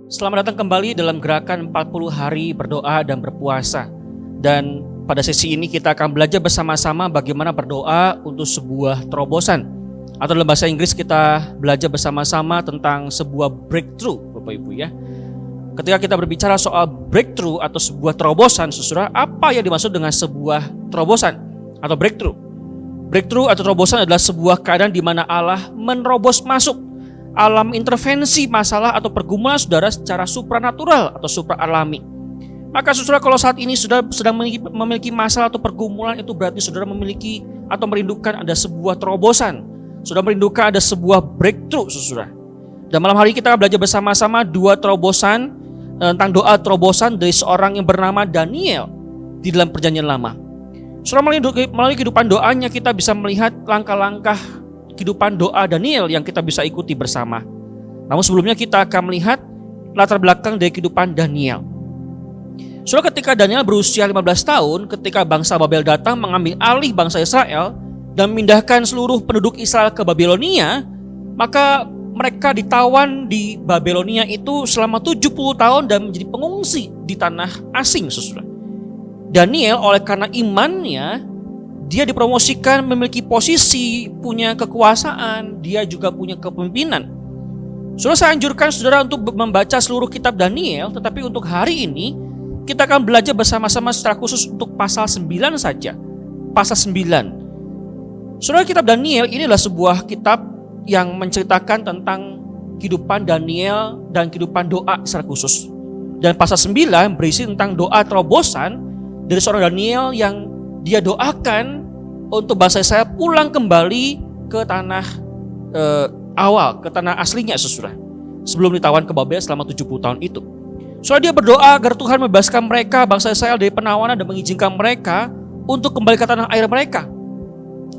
Selamat datang kembali dalam gerakan 40 hari berdoa dan berpuasa. Dan pada sesi ini kita akan belajar bersama-sama bagaimana berdoa untuk sebuah terobosan. Atau dalam bahasa Inggris kita belajar bersama-sama tentang sebuah breakthrough, Bapak Ibu ya. Ketika kita berbicara soal breakthrough atau sebuah terobosan, saudara, apa yang dimaksud dengan sebuah terobosan atau breakthrough? Breakthrough atau terobosan adalah sebuah keadaan di mana Allah menerobos masuk alam intervensi masalah atau pergumulan saudara secara supranatural atau supra-alami. Maka saudara, kalau saat ini saudara sedang memiliki masalah atau pergumulan, itu berarti saudara memiliki atau merindukan ada sebuah terobosan. Saudara merindukan ada sebuah breakthrough, saudara. Dan malam hari kita belajar bersama-sama dua terobosan tentang doa terobosan dari seorang yang bernama Daniel di dalam Perjanjian Lama. Saudara, melalui kehidupan doanya kita bisa melihat langkah-langkah kehidupan doa Daniel yang kita bisa ikuti bersama. Namun sebelumnya kita akan melihat latar belakang dari kehidupan Daniel. Saudara, ketika Daniel berusia 15 tahun, ketika bangsa Babel datang mengambil alih bangsa Israel dan memindahkan seluruh penduduk Israel ke Babilonia, maka mereka ditawan di Babilonia itu selama 70 tahun dan menjadi pengungsi di tanah asing, saudara. Daniel oleh karena imannya, dia dipromosikan memiliki posisi, punya kekuasaan, dia juga punya kepemimpinan. Saudara, saya anjurkan saudara untuk membaca seluruh kitab Daniel, tetapi untuk hari ini kita akan belajar bersama-sama secara khusus untuk pasal 9 saja. Pasal 9. Saudara, kitab Daniel ini adalah sebuah kitab yang menceritakan tentang kehidupan Daniel dan kehidupan doa secara khusus. Dan pasal 9 berisi tentang doa terobosan dari seorang Daniel yang dia doakan untuk bangsa Israel pulang kembali ke tanah awal, ke tanah aslinya, saudara, sebelum ditawan ke Babel selama 70 tahun itu. Soalnya dia berdoa agar Tuhan membebaskan mereka, bangsa Israel, dari penawanan dan mengizinkan mereka untuk kembali ke tanah air mereka.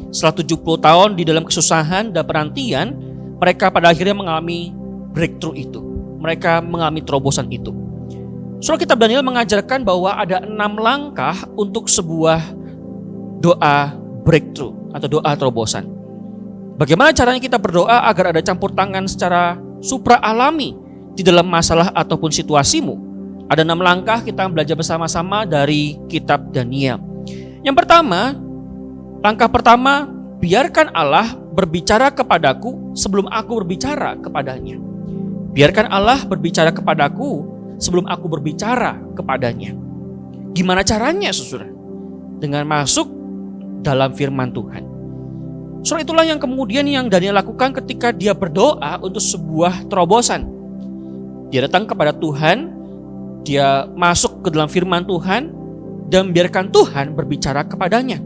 Setelah 70 tahun di dalam kesusahan dan penantian, mereka pada akhirnya mengalami breakthrough itu. Mereka mengalami terobosan itu. Soal kitab Daniel mengajarkan bahwa ada 6 langkah untuk sebuah doa breakthrough atau doa terobosan. Bagaimana caranya kita berdoa agar ada campur tangan secara supra-alami di dalam masalah ataupun situasimu? Ada 6 langkah kita belajar bersama-sama dari kitab Daniel. Yang pertama, langkah pertama, biarkan Allah berbicara kepadaku sebelum aku berbicara kepadanya. Biarkan Allah berbicara kepadaku sebelum aku berbicara kepadanya. Gimana caranya, saudara? Dengan masuk dalam firman Tuhan. Soal itulah yang kemudian yang Daniel lakukan ketika dia berdoa untuk sebuah terobosan. Dia datang kepada Tuhan, dia masuk ke dalam firman Tuhan dan biarkan Tuhan berbicara kepadanya.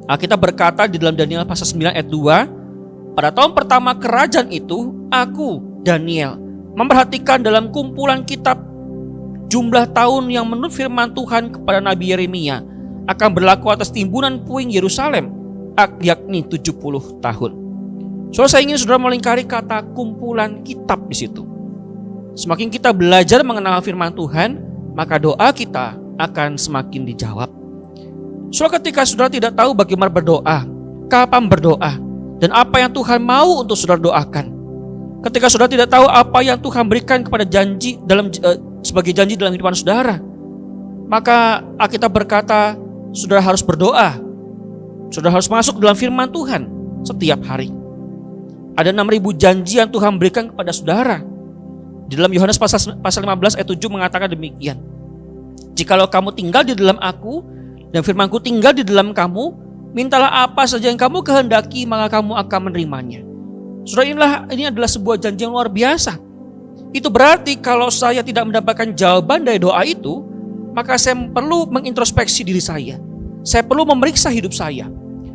Alkitab berkata di dalam Daniel pasal 9 ayat 2, pada tahun pertama kerajaan itu, aku, Daniel, memperhatikan dalam kumpulan kitab jumlah tahun yang menurut firman Tuhan kepada Nabi Yeremia akan berlaku atas timbunan puing Yerusalem, yakni 70 tahun. Saya ingin saudara melingkari kata kumpulan kitab di situ. Semakin kita belajar mengenal firman Tuhan, maka doa kita akan semakin dijawab. Ketika saudara tidak tahu bagaimana berdoa, kapan berdoa, dan apa yang Tuhan mau untuk saudara doakan, ketika saudara tidak tahu apa yang Tuhan berikan kepada janji sebagai janji dalam kehidupan saudara, maka Alkitab berkata saudara harus berdoa. Saudara harus masuk dalam firman Tuhan setiap hari. Ada 6.000 janji yang Tuhan berikan kepada saudara. Di dalam Yohanes pasal 15 ayat 7 mengatakan demikian. Jikalau kamu tinggal di dalam aku dan firmanku tinggal di dalam kamu, mintalah apa saja yang kamu kehendaki, maka kamu akan menerimanya. Saudara, ini adalah sebuah janji yang luar biasa. Itu berarti kalau saya tidak mendapatkan jawaban dari doa itu, maka saya perlu mengintrospeksi diri saya. Saya perlu memeriksa hidup saya.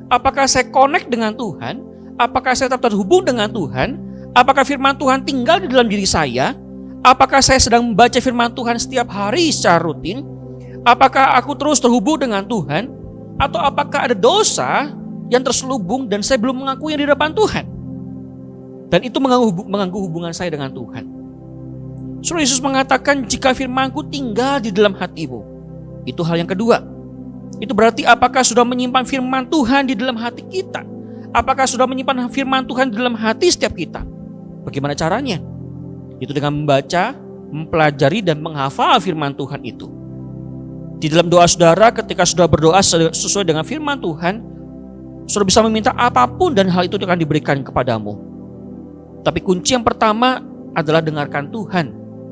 Apakah saya connect dengan Tuhan? Apakah saya tetap terhubung dengan Tuhan? Apakah firman Tuhan tinggal di dalam diri saya? Apakah saya sedang membaca firman Tuhan setiap hari secara rutin? Apakah aku terus terhubung dengan Tuhan? Atau apakah ada dosa yang terselubung dan saya belum mengakuinya di depan Tuhan? Dan itu mengganggu hubungan saya dengan Tuhan. Saudara, Yesus mengatakan jika firmanku tinggal di dalam hatimu. Itu hal yang kedua. Itu berarti apakah sudah menyimpan firman Tuhan di dalam hati kita? Apakah sudah menyimpan firman Tuhan di dalam hati setiap kita? Bagaimana caranya? Itu dengan membaca, mempelajari, dan menghafal firman Tuhan itu. Di dalam doa saudara, ketika saudara berdoa sesuai dengan firman Tuhan, saudara bisa meminta apapun dan hal itu akan diberikan kepadamu. Tapi kunci yang pertama adalah dengarkan Tuhan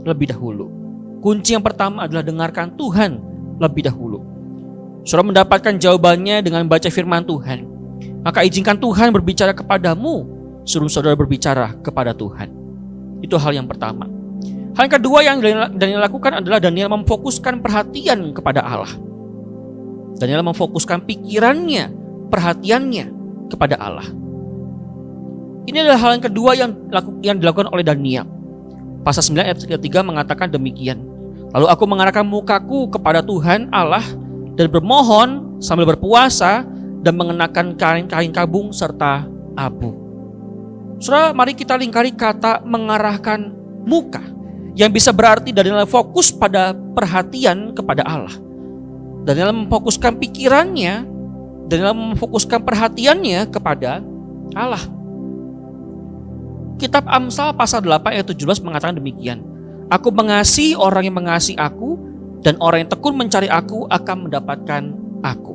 lebih dahulu. Kunci yang pertama adalah dengarkan Tuhan lebih dahulu. Saudara mendapatkan jawabannya dengan baca firman Tuhan. Maka izinkan Tuhan berbicara kepadamu sebelum saudara berbicara kepada Tuhan. Itu hal yang pertama. Hal yang kedua yang Daniel lakukan adalah Daniel memfokuskan perhatian kepada Allah. Daniel memfokuskan pikirannya, perhatiannya kepada Allah. Ini adalah hal yang kedua yang dilakukan oleh Daniel. Pasal 9 ayat 3 mengatakan demikian. Lalu aku mengarahkan mukaku kepada Tuhan Allah dan bermohon sambil berpuasa dan mengenakan kain kabung serta abu. Saudara, mari kita lingkari kata mengarahkan muka, yang bisa berarti Daniel fokus pada perhatian kepada Allah. Daniel memfokuskan pikirannya, Daniel memfokuskan perhatiannya kepada Allah. Kitab Amsal pasal 8 ayat 17 mengatakan demikian. Aku mengasihi orang yang mengasihi aku, dan orang yang tekun mencari aku akan mendapatkan aku.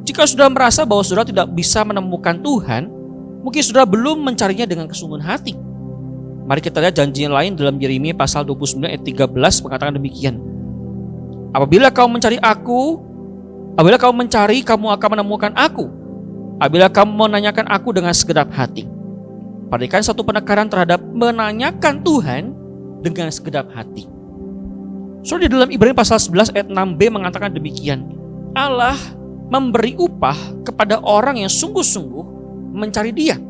Jika saudara merasa bahwa saudara tidak bisa menemukan Tuhan, mungkin saudara belum mencarinya dengan kesungguhan hati. Mari kita lihat janji yang lain dalam Yeremia pasal 29 ayat 13 mengatakan demikian. Apabila kamu mencari, kamu akan menemukan aku. Apabila kamu menanyakan aku dengan segenap hati. Perhatikan satu penekanan terhadap menanyakan Tuhan dengan segenap hati. So di dalam Ibrani pasal 11 ayat 6b mengatakan demikian. Allah memberi upah kepada orang yang sungguh-sungguh mencari Dia.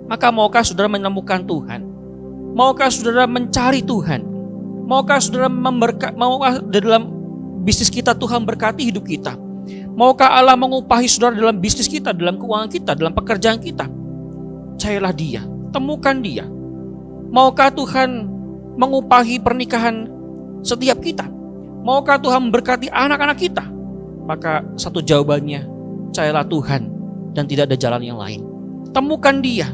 Maka maukah saudara menemukan Tuhan? Maukah saudara mencari Tuhan? Maukah saudara maukah dalam bisnis kita Tuhan berkati hidup kita? Maukah Allah mengupahi saudara dalam bisnis kita, dalam keuangan kita, dalam pekerjaan kita? Carilah Dia, temukan Dia. Maukah Tuhan mengupahi pernikahan setiap kita? Maukah Tuhan memberkati anak-anak kita? Maka satu jawabannya, carilah Tuhan dan tidak ada jalan yang lain. Temukan Dia.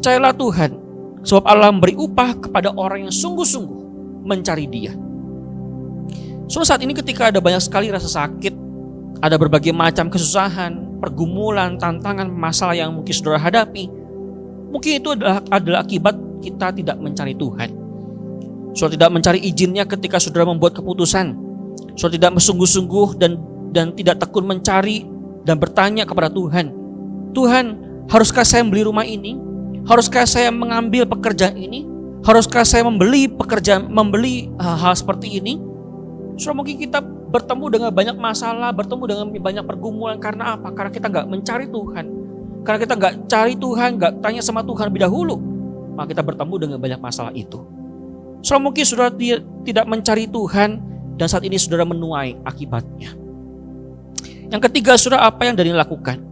Carilah Tuhan, sebab Allah memberi upah kepada orang yang sungguh-sungguh mencari Dia. Saat ini ketika ada banyak sekali rasa sakit, ada berbagai macam kesusahan, pergumulan, tantangan, masalah yang mungkin saudara hadapi, mungkin itu adalah akibat kita tidak mencari Tuhan. Saudara tidak mencari izinnya ketika saudara membuat keputusan. Saudara tidak sungguh-sungguh dan tidak tekun mencari dan bertanya kepada Tuhan. Tuhan, haruskah saya membeli rumah ini? Haruskah saya mengambil pekerjaan ini? Haruskah saya membeli hal seperti ini? Saudara, mungkin kita bertemu dengan banyak masalah, bertemu dengan banyak pergumulan. Karena apa? Karena kita gak mencari Tuhan. Karena kita gak cari Tuhan, gak tanya sama Tuhan lebih dahulu, maka kita bertemu dengan banyak masalah itu. Saudara, mungkin saudara tidak mencari Tuhan, dan saat ini saudara menuai akibatnya. Yang ketiga, saudara, apa yang Daniel lakukan?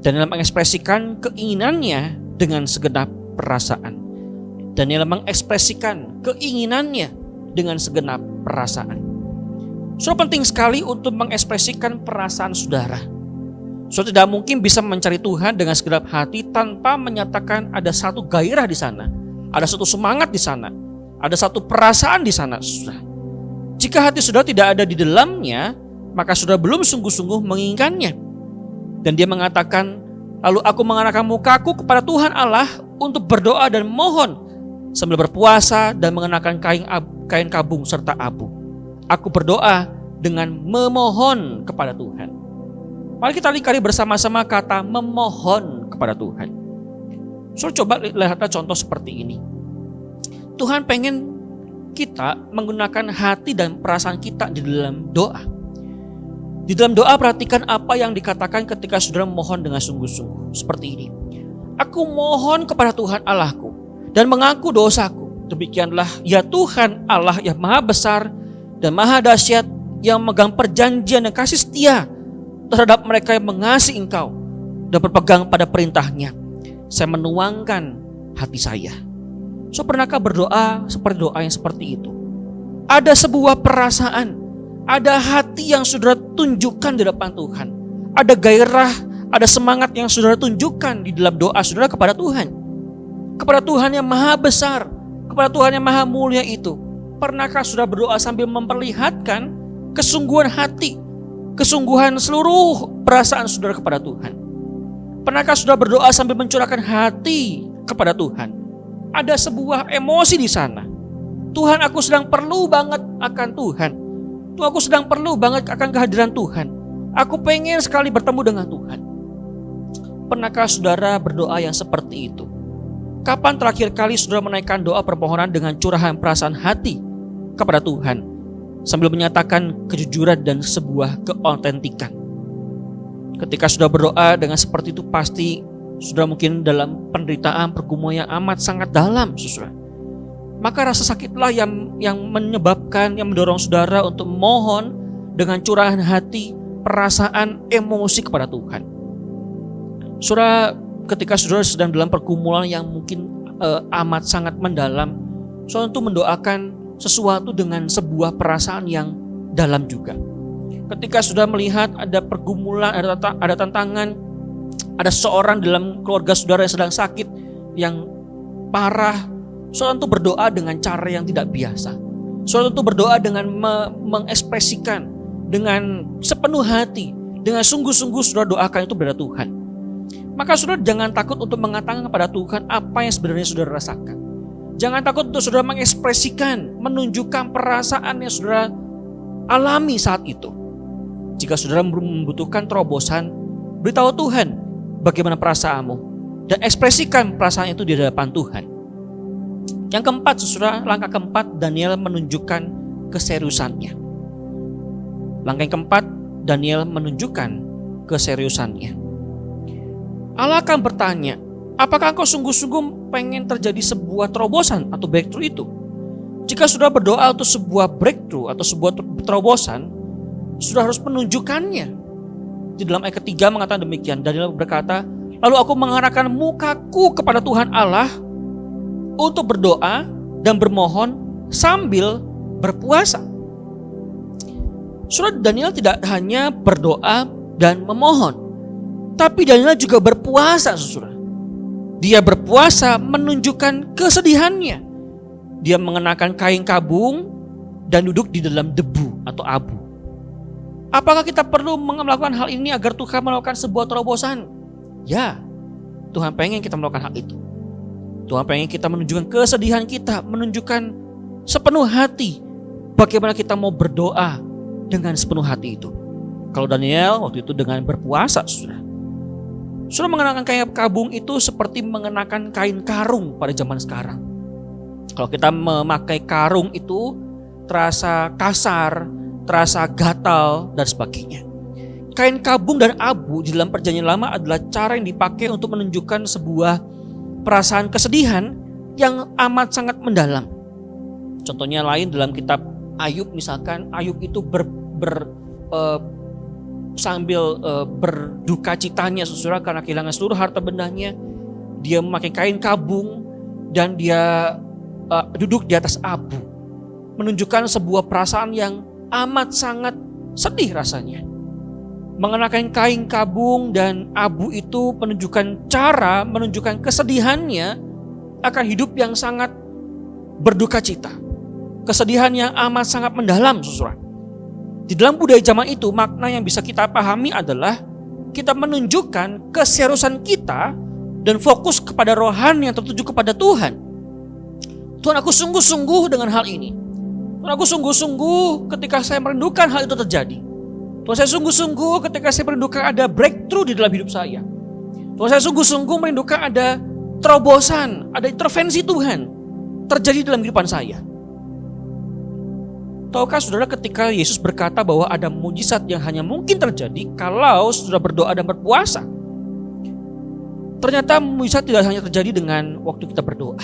Daniel mengekspresikan keinginannya dengan segenap perasaan. Daniel mengekspresikan keinginannya dengan segenap perasaan. Saudara, penting sekali untuk mengekspresikan perasaan saudara. Saudara tidak mungkin bisa mencari Tuhan dengan segenap hati tanpa menyatakan ada satu gairah di sana, ada satu semangat di sana, ada satu perasaan di sana. Saudara, jika hati saudara tidak ada di dalamnya, maka saudara belum sungguh-sungguh menginginkannya. Dan dia mengatakan, lalu aku mengarahkan mukaku kepada Tuhan Allah untuk berdoa dan mohon sambil berpuasa dan mengenakan kain kabung serta abu. Aku berdoa dengan memohon kepada Tuhan. Mari kita lingkari bersama-sama kata memohon kepada Tuhan. So, coba lihatlah contoh seperti ini. Tuhan pengen kita menggunakan hati dan perasaan kita di dalam doa. Di dalam doa perhatikan apa yang dikatakan ketika saudara memohon dengan sungguh-sungguh. Seperti ini. Aku mohon kepada Tuhan Allahku dan mengaku dosaku. Demikianlah ya Tuhan Allah yang maha besar dan maha dahsyat, yang memegang perjanjian dan kasih setia terhadap mereka yang mengasihi Engkau dan berpegang pada perintahnya. Saya menuangkan hati saya. So, pernahkah berdoa seperti doa yang seperti itu? Ada sebuah perasaan, ada hati yang saudara tunjukkan di depan Tuhan. Ada gairah, ada semangat yang saudara tunjukkan di dalam doa saudara kepada Tuhan. kepada Tuhan yang maha besar, kepada Tuhan yang maha mulia itu. Pernahkah sudah berdoa sambil memperlihatkan kesungguhan hati, kesungguhan seluruh perasaan saudara kepada Tuhan? Pernahkah sudah berdoa sambil mencurahkan hati kepada Tuhan? Ada sebuah emosi di sana. Tuhan, aku sedang perlu banget akan Tuhan. Tuhan, aku sedang perlu banget akan kehadiran Tuhan. Aku pengen sekali bertemu dengan Tuhan. Pernahkah saudara berdoa yang seperti itu? Kapan terakhir kali saudara menaikkan doa permohonan dengan curahan perasaan hati kepada Tuhan, sambil menyatakan kejujuran dan sebuah keautentikan? Ketika sudah berdoa dengan seperti itu, pasti sudah mungkin dalam penderitaan, pergumulan yang amat sangat dalam, saudara. Maka rasa sakitlah yang menyebabkan, yang mendorong saudara untuk mohon dengan curahan hati, perasaan, emosi kepada Tuhan. Saudara, ketika saudara sedang dalam pergumulan yang mungkin amat sangat mendalam, saudara itu mendoakan sesuatu dengan sebuah perasaan yang dalam juga. Ketika sudah melihat ada pergumulan, ada tantangan, ada seorang dalam keluarga saudara yang sedang sakit, yang parah, saudara itu berdoa dengan cara yang tidak biasa. Saudara itu berdoa dengan mengekspresikan dengan sepenuh hati, dengan sungguh-sungguh saudara doakan itu kepada Tuhan. Maka saudara jangan takut untuk mengatakan kepada Tuhan apa yang sebenarnya saudara rasakan. Jangan takut untuk saudara mengekspresikan, menunjukkan perasaan yang saudara alami saat itu. Jika saudara membutuhkan terobosan, beritahu Tuhan bagaimana perasaanmu dan ekspresikan perasaan itu di hadapan Tuhan. Yang keempat, saudara, langkah keempat, Daniel menunjukkan keseriusannya. Langkah yang keempat, Daniel menunjukkan keseriusannya. Allah akan bertanya, apakah engkau sungguh-sungguh pengen terjadi sebuah terobosan atau breakthrough itu? Jika sudah berdoa untuk sebuah breakthrough atau sebuah terobosan, sudah harus menunjukkannya. Di dalam ayat ketiga mengatakan demikian, Daniel berkata, lalu aku mengarahkan mukaku kepada Tuhan Allah untuk berdoa dan bermohon sambil berpuasa. Saudara, Daniel tidak hanya berdoa dan memohon, tapi Daniel juga berpuasa, saudara. Dia berpuasa menunjukkan kesedihannya. Dia mengenakan kain kabung dan duduk di dalam debu atau abu. Apakah kita perlu melakukan hal ini agar Tuhan melakukan sebuah terobosan? Ya, Tuhan pengen kita melakukan hal itu. Tuhan pengen kita menunjukkan kesedihan kita, menunjukkan sepenuh hati bagaimana kita mau berdoa dengan sepenuh hati itu. Kalau Daniel waktu itu dengan berpuasa, saudara. Saudara, mengenakan kain kabung itu seperti mengenakan kain karung pada zaman sekarang. Kalau kita memakai karung itu terasa kasar, terasa gatal dan sebagainya. Kain kabung dan abu di dalam perjanjian lama adalah cara yang dipakai untuk menunjukkan sebuah perasaan kesedihan yang amat sangat mendalam. Contohnya lain dalam kitab Ayub, misalkan Ayub itu sambil berduka citanya, saudara, karena kehilangan seluruh harta bendanya. Dia memakai kain kabung dan dia duduk di atas abu, menunjukkan sebuah perasaan yang amat sangat sedih rasanya. Mengenakan kain kabung dan abu itu menunjukkan kesedihannya akan hidup yang sangat berduka cita. Kesedihan yang amat sangat mendalam, saudara. Di dalam budaya zaman itu, makna yang bisa kita pahami adalah kita menunjukkan keseriusan kita dan fokus kepada rohani yang tertuju kepada Tuhan. Tuhan, aku sungguh-sungguh dengan hal ini. Tuhan, aku sungguh-sungguh ketika saya merindukan hal itu terjadi. Tuhan, saya sungguh-sungguh ketika saya merindukan ada breakthrough di dalam hidup saya. Tuhan, saya sungguh-sungguh merindukan ada terobosan, ada intervensi Tuhan terjadi dalam kehidupan saya. Tahukah saudara, ketika Yesus berkata bahwa ada mujizat yang hanya mungkin terjadi kalau saudara berdoa dan berpuasa. Ternyata mujizat tidak hanya terjadi dengan waktu kita berdoa.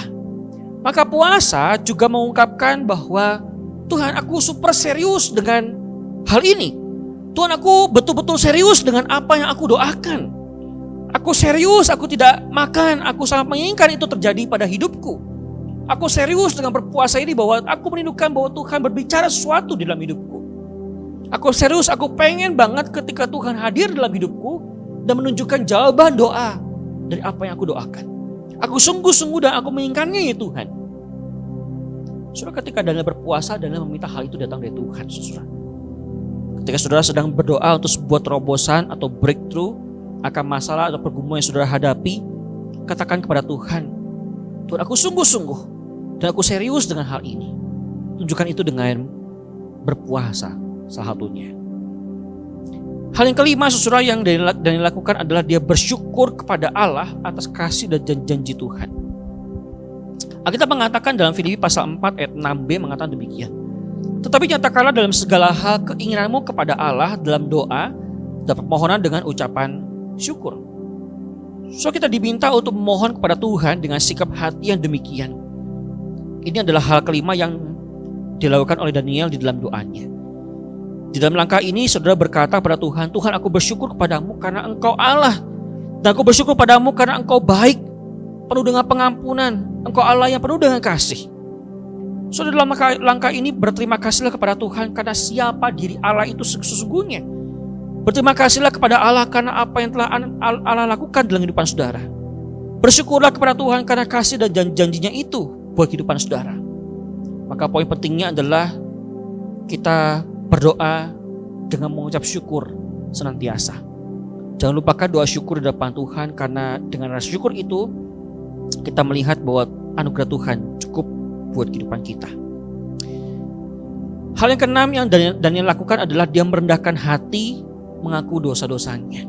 Maka puasa juga mengungkapkan bahwa Tuhan, aku super serius dengan hal ini. Tuhan, aku betul-betul serius dengan apa yang aku doakan. Aku serius, aku tidak makan, aku sangat menginginkan itu terjadi pada hidupku. Aku serius dengan berpuasa ini bahwa aku merindukan bahwa Tuhan berbicara sesuatu di dalam hidupku. Aku serius, aku pengen banget ketika Tuhan hadir dalam hidupku dan menunjukkan jawaban doa dari apa yang aku doakan. Aku sungguh-sungguh dan aku menginginkannya ya Tuhan. Saudara, ketika Daniel berpuasa, Daniel meminta hal itu datang dari Tuhan, saudara. Ketika saudara sedang berdoa untuk sebuah terobosan atau breakthrough akan masalah atau pergumulan yang saudara hadapi, katakan kepada Tuhan, Tuhan, aku sungguh-sungguh dan aku serius dengan hal ini. Tunjukkan itu dengan berpuasa, salah satunya. Hal yang kelima, saudara, yang Daniel lakukan adalah dia bersyukur kepada Allah atas kasih dan janji Tuhan. Alkitab mengatakan dalam Filipi pasal 4 ayat 6b mengatakan demikian. Tetapi nyatakanlah dalam segala hal keinginanmu kepada Allah dalam doa dan permohonan dengan ucapan syukur. So kita diminta untuk memohon kepada Tuhan dengan sikap hati yang demikian. Ini adalah hal kelima yang dilakukan oleh Daniel di dalam doanya. Di dalam langkah ini saudara berkata kepada Tuhan, Tuhan, aku bersyukur kepadamu karena Engkau Allah. Dan aku bersyukur padamu karena Engkau baik, penuh dengan pengampunan. Engkau Allah yang penuh dengan kasih. Saudara, dalam langkah ini berterima kasihlah kepada Tuhan karena siapa diri Allah itu sesungguhnya. Berterima kasihlah kepada Allah karena apa yang telah Allah lakukan dalam kehidupan saudara. Bersyukurlah kepada Tuhan karena kasih dan janjinya itu buat kehidupan saudara. Maka poin pentingnya adalah kita berdoa dengan mengucap syukur senantiasa. Jangan lupakan doa syukur di depan Tuhan, karena dengan rasa syukur itu kita melihat bahwa anugerah Tuhan cukup buat kehidupan kita. Hal yang keenam yang Daniel lakukan adalah dia merendahkan hati mengaku dosa-dosanya.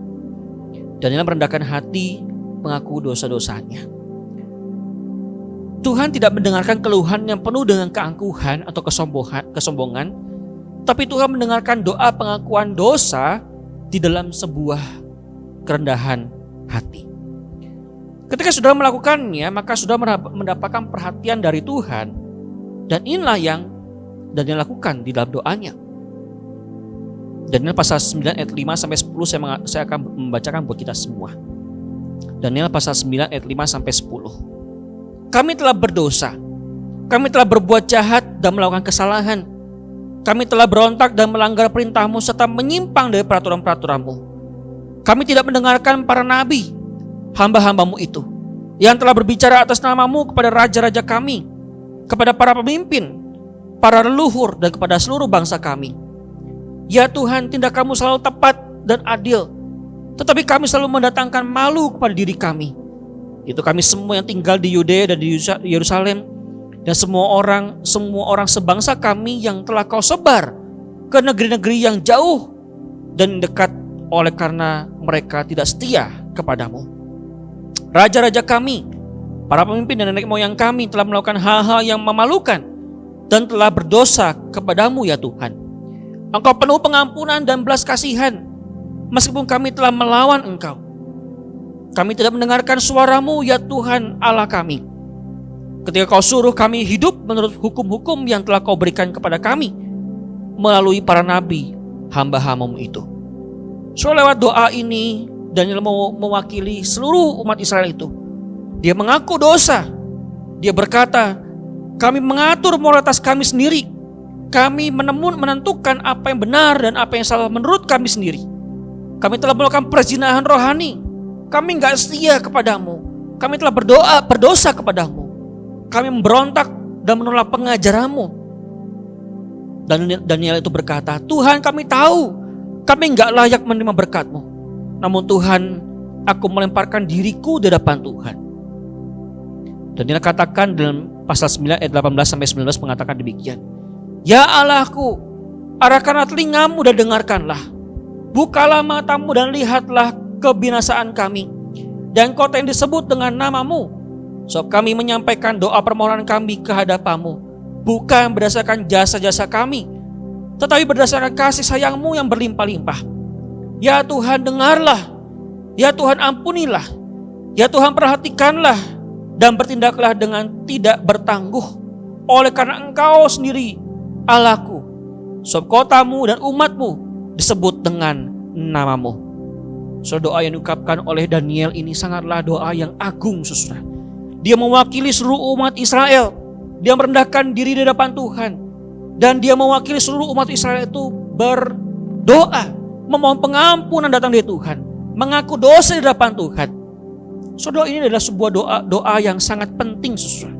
Daniel merendahkan hati mengaku dosa-dosanya. Tuhan tidak mendengarkan keluhan yang penuh dengan keangkuhan atau kesombongan, tapi Tuhan mendengarkan doa pengakuan dosa di dalam sebuah kerendahan hati. Ketika saudara melakukannya, maka saudara mendapatkan perhatian dari Tuhan. Dan inilah yang Daniel lakukan di dalam doanya. Daniel pasal 9 ayat 5 sampai 10 saya akan membacakan buat kita semua. Daniel pasal 9 ayat 5 sampai 10. Kami telah berdosa. Kami telah berbuat jahat dan melakukan kesalahan. Kami telah berontak dan melanggar perintah-Mu serta menyimpang dari peraturan-peraturan-Mu. Kami tidak mendengarkan para nabi, hamba-hamba-Mu itu, yang telah berbicara atas nama-Mu kepada raja-raja kami, kepada para pemimpin, para leluhur, dan kepada seluruh bangsa kami. Ya Tuhan, tindak-Kamu selalu tepat dan adil, tetapi kami selalu mendatangkan malu kepada diri kami. Itu kami semua yang tinggal di Yudea dan di Yerusalem, dan semua orang sebangsa kami yang telah Kau sebar ke negeri-negeri yang jauh dan dekat, oleh karena mereka tidak setia kepadamu. Raja-raja kami, para pemimpin dan nenek moyang kami telah melakukan hal-hal yang memalukan dan telah berdosa kepadamu ya Tuhan. Engkau penuh pengampunan dan belas kasihan, meskipun kami telah melawan Engkau. Kami tidak mendengarkan suara-Mu ya Tuhan Allah kami, ketika Kau suruh kami hidup menurut hukum-hukum yang telah Kau berikan kepada kami melalui para nabi, hamba-hamba-Mu itu. So lewat doa ini, Daniel mau mewakili seluruh umat Israel itu. Dia mengaku dosa. Dia berkata, kami mengatur moralitas kami sendiri. Kami menentukan apa yang benar dan apa yang salah menurut kami sendiri. Kami telah melakukan perzinahan rohani. Kami enggak setia kepadamu. Kami telah berdosa kepadamu. Kami memberontak dan menolak pengajaran-Mu. Dan Daniel itu berkata, Tuhan, kami tahu kami enggak layak menerima berkat-Mu. Namun Tuhan, aku melemparkan diriku di hadapan Tuhan. Daniel katakan dalam pasal 9 ayat 18 sampai 19 mengatakan demikian. Ya Allahku, arahkanlah telinga-Mu dan dengarkanlah. Bukalah mata-Mu dan lihatlah kebinasaan kami dan kota yang disebut dengan nama-Mu. Sebab kami menyampaikan doa permohonan kami ke hadapan-Mu, bukan berdasarkan jasa-jasa kami, tetapi berdasarkan kasih sayang-Mu yang berlimpah-limpah. Ya Tuhan, dengarlah. Ya Tuhan, ampunilah. Ya Tuhan, perhatikanlah dan bertindaklah dengan tidak bertangguh, oleh karena Engkau sendiri Allahku, sebab kota-Mu dan umat-Mu disebut dengan nama-Mu. So, doa yang diungkapkan oleh Daniel ini sangatlah doa yang agung, saudara. Dia mewakili seluruh umat Israel. Dia merendahkan diri di hadapan Tuhan. Dan dia mewakili seluruh umat Israel itu berdoa, memohon pengampunan datang dari Tuhan, mengaku dosa di hadapan Tuhan. Saudara, ini adalah sebuah doa yang sangat penting, saudara.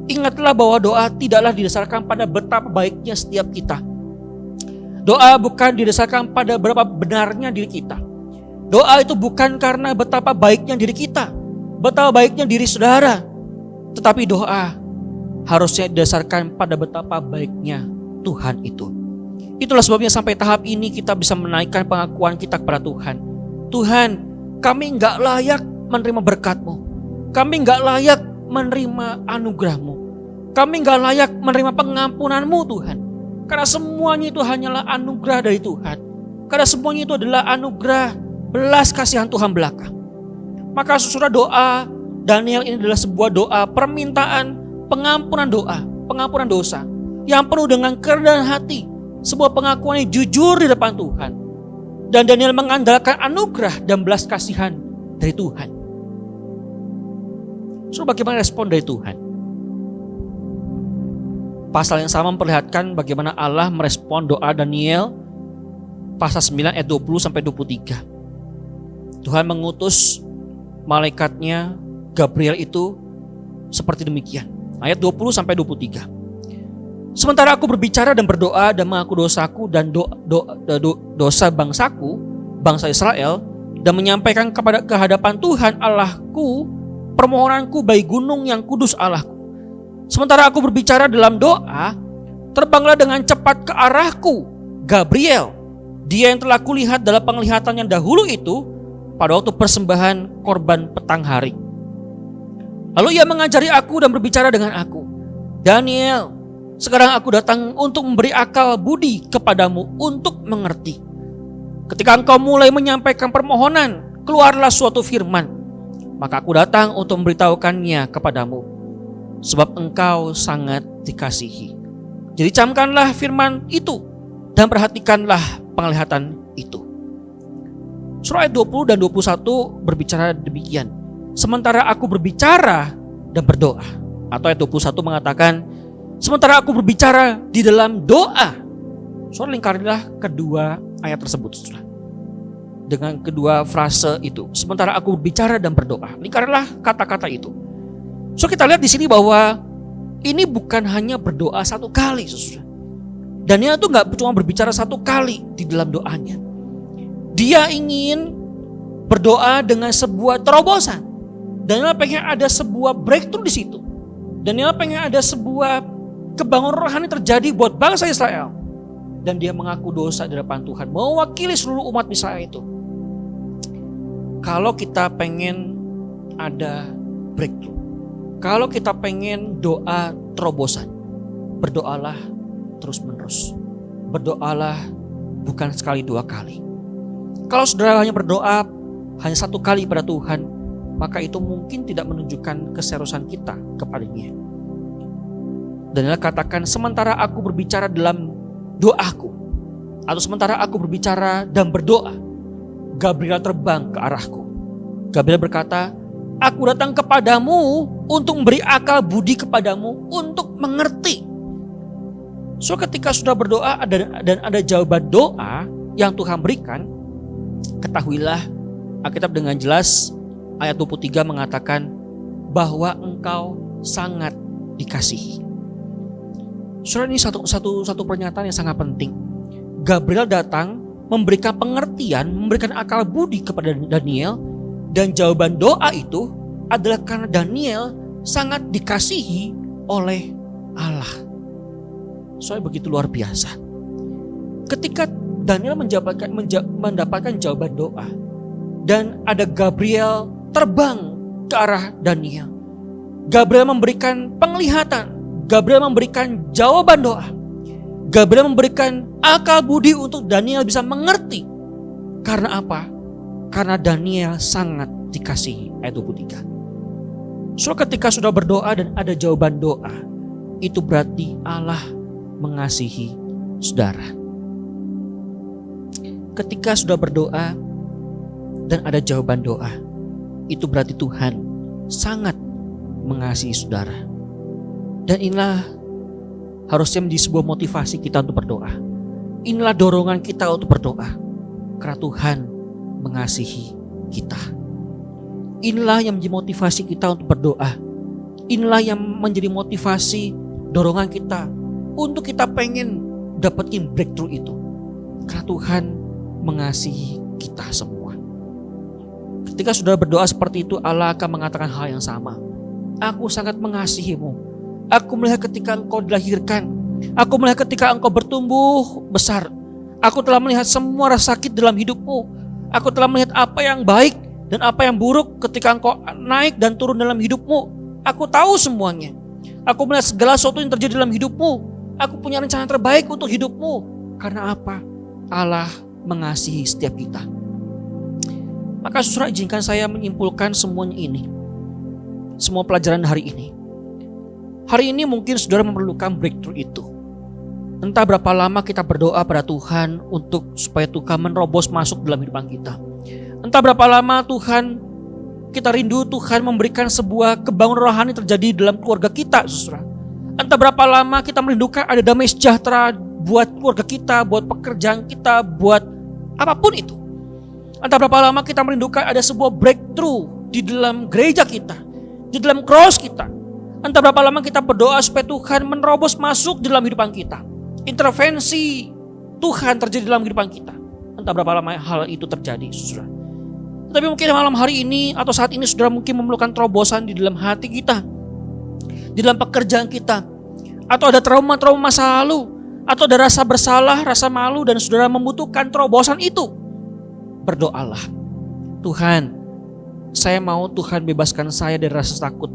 Ingatlah bahwa doa tidaklah didasarkan pada betapa baiknya setiap kita. Doa bukan didasarkan pada berapa benarnya diri kita. Doa itu bukan karena betapa baiknya diri kita, betapa baiknya diri saudara. Tetapi doa harusnya didasarkan pada betapa baiknya Tuhan itu. Itulah sebabnya sampai tahap ini kita bisa menaikkan pengakuan kita kepada Tuhan. Tuhan, kami enggak layak menerima berkat-Mu. Kami enggak layak menerima anugerah-Mu. Kami enggak layak menerima pengampunan-Mu, Tuhan. Karena semuanya itu hanyalah anugerah dari Tuhan. Karena semuanya itu adalah anugerah belas kasihan Tuhan belaka. Maka saudara, doa Daniel ini adalah sebuah doa permintaan pengampunan dosa yang penuh dengan kerendahan hati, sebuah pengakuan yang jujur di depan Tuhan. Dan Daniel mengandalkan anugerah dan belas kasihan dari Tuhan. Saudara, bagaimana respon dari Tuhan? Pasal yang sama memperlihatkan bagaimana Allah merespon doa Daniel. Pasal 9 ayat 20 sampai 23. Tuhan mengutus malaikatnya Gabriel itu seperti demikian. Ayat 20 sampai 23. Sementara aku berbicara dan berdoa dan mengaku dosaku dan dosa bangsaku, bangsa Israel, dan menyampaikan kehadapan Tuhan Allahku permohonanku bagi gunung yang kudus Allahku. Sementara aku berbicara dalam doa, terbanglah dengan cepat ke arahku Gabriel, dia yang telah kulihat dalam penglihatan yang dahulu itu pada waktu persembahan korban petang hari. Lalu ia mengajari aku dan berbicara dengan aku, Daniel, sekarang aku datang untuk memberi akal budi kepadamu untuk mengerti. Ketika engkau mulai menyampaikan permohonan, keluarlah suatu firman, maka aku datang untuk memberitahukannya kepadamu. Sebab engkau sangat dikasihi. Jadi camkanlah firman itu dan perhatikanlah penglihatan itu. Surah ayat 20 dan 21 berbicara demikian. Sementara aku berbicara dan berdoa. Atau ayat 21 mengatakan, sementara aku berbicara di dalam doa. Saudara, lingkarilah kedua ayat tersebut, saudara. Dengan kedua frase itu. Sementara aku berbicara dan berdoa. Lingkarilah kata-kata itu. So kita lihat di sini bahwa ini bukan hanya berdoa satu kali, saudara. Daniel itu nggak cuma berbicara satu kali di dalam doanya. Dia ingin berdoa dengan sebuah terobosan. Daniel pengen ada sebuah breakthrough di situ. Daniel pengen ada sebuah kebangunan rohani terjadi buat bangsa Israel. Dan dia mengaku dosa di depan Tuhan, mewakili seluruh umat Israel itu. Kalau kita pengen ada breakthrough, kalau kita pengen doa terobosan, berdoalah terus menerus. Berdoalah bukan sekali dua kali. Kalau saudara hanya berdoa hanya satu kali pada Tuhan, maka itu mungkin tidak menunjukkan keseriusan kita kepadanya. Daniel katakan, sementara aku berbicara dalam doaku, atau sementara aku berbicara dan berdoa, Gabriel terbang ke arahku. Gabriel berkata, aku datang kepadamu untuk memberi akal budi kepadamu untuk mengerti. So ketika sudah berdoa dan ada jawaban doa yang Tuhan berikan, ketahuilah Alkitab dengan jelas ayat 23 mengatakan bahwa engkau sangat dikasihi. Saudara, ini satu pernyataan yang sangat penting. Gabriel datang memberikan pengertian, memberikan akal budi kepada Daniel, dan jawaban doa itu adalah karena Daniel sangat dikasihi oleh Allah. Soalnya begitu luar biasa. Ketika Daniel mendapatkan jawaban doa dan ada Gabriel terbang ke arah Daniel, Gabriel memberikan penglihatan, Gabriel memberikan jawaban doa, Gabriel memberikan akal budi untuk Daniel bisa mengerti. Karena apa? Karena Daniel sangat dikasihi. Ayat 23. So ketika sudah berdoa dan ada jawaban doa, itu berarti Allah mengasihi saudara. Ketika sudah berdoa dan ada jawaban doa, itu berarti Tuhan sangat mengasihi saudara. Dan inilah harusnya menjadi sebuah motivasi kita untuk berdoa. Inilah dorongan kita untuk berdoa. Karena Tuhan mengasihi kita. Inilah yang menjadi motivasi kita untuk berdoa. Inilah yang menjadi motivasi dorongan kita untuk kita pengen dapetin breakthrough itu. Karena Tuhan mengasihi kita semua. Ketika saudara berdoa seperti itu, Allah akan mengatakan hal yang sama. Aku sangat mengasihimu. Aku melihat ketika engkau dilahirkan. Aku melihat ketika engkau bertumbuh besar. Aku telah melihat semua rasa sakit dalam hidupmu. Aku telah melihat apa yang baik dan apa yang buruk ketika engkau naik dan turun dalam hidupmu. Aku tahu semuanya. Aku melihat segala sesuatu yang terjadi dalam hidupmu. Aku punya rencana terbaik untuk hidupmu. Karena apa? Allah mengasihi setiap kita. Maka saudara, izinkan saya menyimpulkan semuanya ini. Semua pelajaran hari ini. Hari ini mungkin saudara memerlukan breakthrough itu. Entah berapa lama kita berdoa pada Tuhan untuk supaya Tuhan menerobos masuk dalam kehidupan kita. Entah berapa lama kita rindu Tuhan memberikan sebuah kebangunan rohani terjadi dalam keluarga kita, saudara. Entah berapa lama kita merindukan ada damai sejahtera buat keluarga kita, buat pekerjaan kita, buat apapun itu. Entah berapa lama kita merindukan ada sebuah breakthrough di dalam gereja kita, di dalam cross kita. Entah berapa lama kita berdoa supaya Tuhan menerobos masuk di dalam kehidupan kita. Intervensi Tuhan terjadi dalam kehidupan kita. Entah berapa lama hal itu terjadi, saudara. Tapi mungkin malam hari ini atau saat ini saudara mungkin memerlukan terobosan di dalam hati kita, di dalam pekerjaan kita, atau ada trauma-trauma masa lalu, atau ada rasa bersalah, rasa malu, dan saudara membutuhkan terobosan itu. Berdoalah, Tuhan, saya mau Tuhan bebaskan saya dari rasa takut.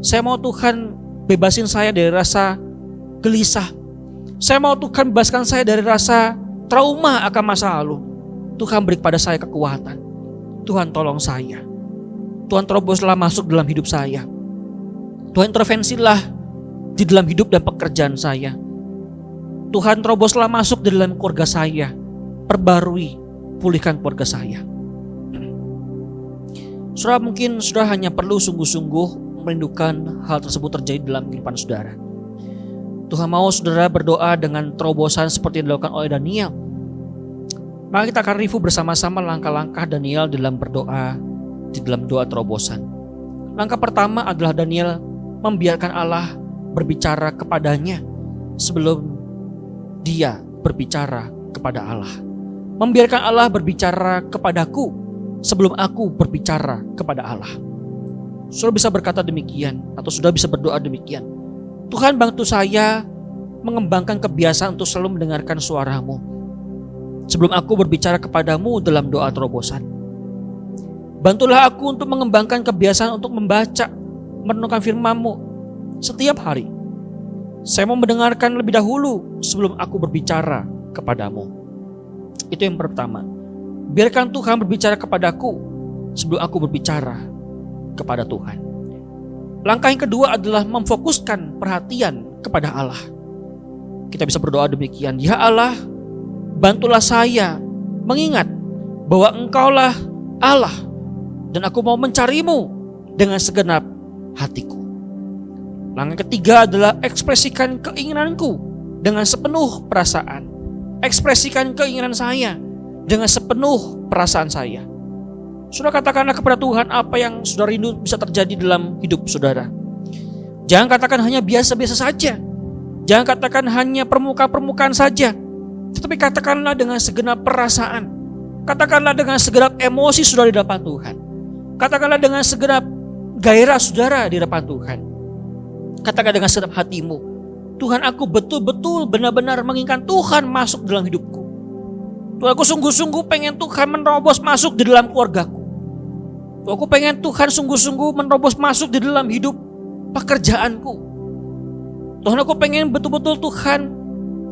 Saya mau Tuhan bebasin saya dari rasa gelisah. Saya mau Tuhan bebaskan saya dari rasa trauma akan masa lalu. Tuhan beri kepada saya kekuatan. Tuhan tolong saya. Tuhan teroboslah masuk dalam hidup saya. Tuhan intervensilah di dalam hidup dan pekerjaan saya. Tuhan teroboslah masuk di dalam keluarga saya. Perbarui, pulihkan keluarga saya. Saudara, mungkin saudara hanya perlu sungguh-sungguh merindukan hal tersebut terjadi dalam kehidupan saudara. Tuhan mau saudara berdoa dengan terobosan seperti yang dilakukan oleh Daniel. Maka kita akan review bersama-sama langkah-langkah Daniel dalam berdoa, di dalam doa terobosan. Langkah pertama adalah Daniel membiarkan Allah berbicara kepadanya sebelum dia berbicara kepada Allah. Membiarkan Allah berbicara kepadaku sebelum aku berbicara kepada Allah. Saudara bisa berkata demikian, atau saudara bisa berdoa demikian. Tuhan, bantu saya mengembangkan kebiasaan untuk selalu mendengarkan suaramu sebelum aku berbicara kepadamu dalam doa terobosan. Bantulah aku untuk mengembangkan kebiasaan untuk membaca, merenungkan firman-Mu setiap hari. Saya mau mendengarkan lebih dahulu sebelum aku berbicara kepadamu. Itu yang pertama. Biarkan Tuhan berbicara kepadaku sebelum aku berbicara kepada Tuhan. Langkah yang kedua adalah memfokuskan perhatian kepada Allah. Kita bisa berdoa demikian. Ya Allah, bantulah saya mengingat bahwa Engkaulah Allah dan aku mau mencarimu dengan segenap hatiku. Langkah ketiga adalah ekspresikan keinginanku dengan sepenuh perasaan. Ekspresikan keinginan saya dengan sepenuh perasaan saya. Saudara, katakanlah kepada Tuhan apa yang saudara rindu bisa terjadi dalam hidup saudara. Jangan katakan hanya biasa-biasa saja. Jangan katakan hanya permukaan-permukaan saja. Tetapi katakanlah dengan segenap perasaan. Katakanlah dengan segenap emosi saudara di depan Tuhan. Katakanlah dengan segenap gairah saudara di depan Tuhan. Katakan dengan segenap hatimu, Tuhan, aku betul-betul benar-benar menginginkan Tuhan masuk dalam hidupku. Tuhan, aku sungguh-sungguh pengen Tuhan menerobos masuk di dalam keluargaku. Tuhan, aku pengen Tuhan sungguh-sungguh menerobos masuk di dalam hidup pekerjaanku. Tuhan, aku pengen betul-betul Tuhan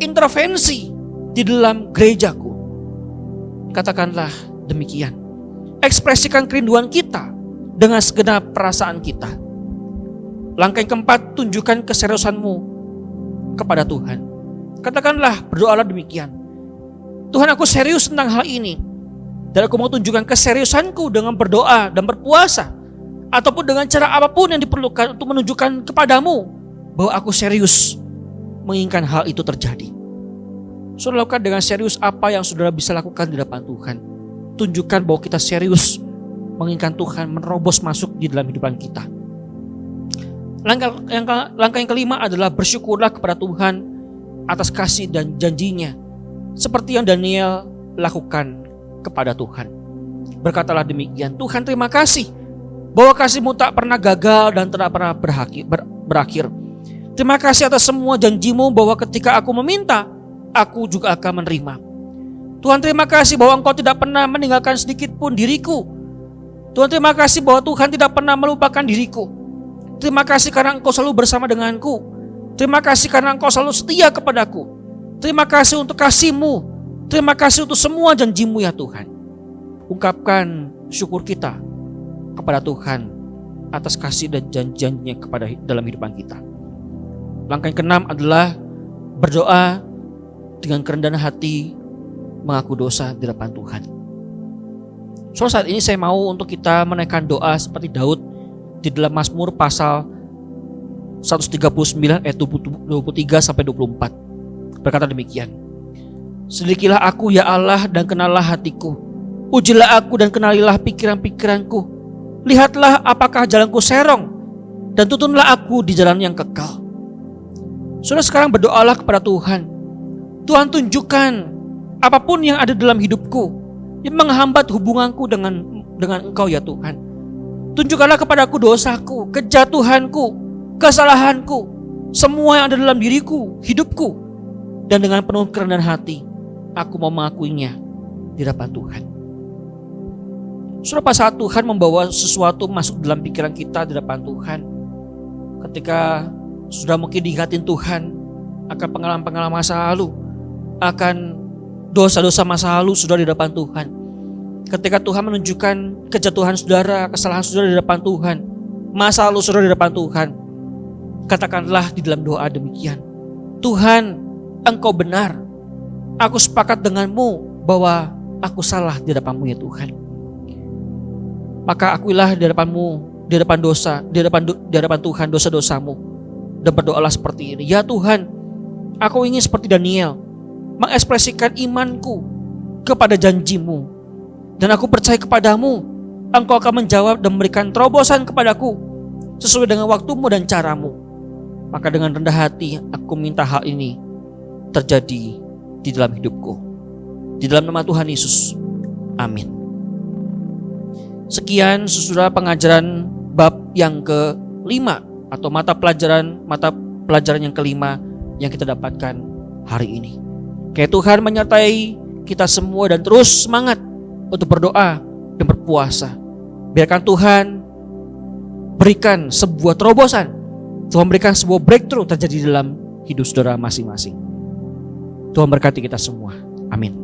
intervensi di dalam gerejaku. Katakanlah demikian. Ekspresikan kerinduan kita dengan segenap perasaan kita. Langkah yang keempat, tunjukkan keseriusanmu kepada Tuhan. Katakanlah, berdoalah demikian. Tuhan, aku serius tentang hal ini. Dan aku mau tunjukkan keseriusanku dengan berdoa dan berpuasa. Ataupun dengan cara apapun yang diperlukan untuk menunjukkan kepadamu bahwa aku serius menginginkan hal itu terjadi. Saudara, lakukan dengan serius apa yang saudara bisa lakukan di depan Tuhan. Tunjukkan bahwa kita serius menginginkan Tuhan menerobos masuk di dalam kehidupan kita. Langkah yang kelima adalah bersyukurlah kepada Tuhan atas kasih dan janjinya, seperti yang Daniel lakukan kepada Tuhan. Berkatalah demikian, Tuhan terima kasih bahwa kasih-Mu tak pernah gagal dan tidak pernah berakhir. Terima kasih atas semua janji-Mu bahwa ketika aku meminta, aku juga akan menerima. Tuhan terima kasih bahwa Engkau tidak pernah meninggalkan sedikit pun diriku. Tuhan terima kasih bahwa Tuhan tidak pernah melupakan diriku. Terima kasih karena Engkau selalu bersama denganku. Terima kasih karena Engkau selalu setia kepadaku. Terima kasih untuk kasih-Mu. Terima kasih untuk semua janji-Mu ya Tuhan. Ungkapkan syukur kita kepada Tuhan atas kasih dan janji-janjinya dalam kehidupan kita. Langkah yang keenam adalah berdoa dengan kerendahan hati, mengaku dosa di depan Tuhan. So saat ini saya mau untuk kita menaikkan doa seperti Daud di dalam Mazmur pasal 139 ayat 23 sampai 24. Berkata demikian. Selidikilah aku ya Allah dan kenallah hatiku. Ujilah aku dan kenalilah pikiran-pikiranku. Lihatlah apakah jalanku serong dan tuntunlah aku di jalan yang kekal. Saudara sekarang berdoalah kepada Tuhan. Tuhan tunjukkan apapun yang ada dalam hidupku yang menghambat hubunganku dengan Engkau ya Tuhan. Tunjukkanlah kepadaku dosaku, kejatuhanku, kesalahanku, semua yang ada dalam diriku, hidupku. Dan dengan penuh kerendahan hati, aku mau mengakuinya di hadapan Tuhan. Saudara, pada saat Tuhan membawa sesuatu masuk dalam pikiran kita di hadapan Tuhan, ketika sudah mungkin diingatin Tuhan akan pengalaman-pengalaman masa lalu, akan dosa-dosa masa lalu sudah di depan Tuhan. Ketika Tuhan menunjukkan kejatuhan saudara, kesalahan saudara di depan Tuhan, masa lalu saudara di depan Tuhan, katakanlah di dalam doa demikian. Tuhan, Engkau benar. Aku sepakat denganmu bahwa aku salah di hadapan-Mu ya Tuhan. Maka akuilah di hadapan-Mu, di hadapan Tuhan dosa-dosamu, dan berdoalah seperti ini. Ya Tuhan, aku ingin seperti Daniel, mengekspresikan imanku kepada janji-Mu. Dan aku percaya kepadamu, Engkau akan menjawab dan memberikan terobosan kepadaku sesuai dengan waktu-Mu dan cara-Mu. Maka dengan rendah hati aku minta hal ini terjadi di dalam hidupku. Di dalam nama Tuhan Yesus. Amin. Sekian saudara pengajaran bab yang kelima atau mata pelajaran yang kelima yang kita dapatkan hari ini. Kayak Tuhan menyertai kita semua dan terus semangat untuk berdoa dan berpuasa. Biarkan Tuhan berikan sebuah terobosan. Tuhan berikan sebuah breakthrough terjadi dalam hidup saudara masing-masing. Tuhan berkati kita semua. Amin.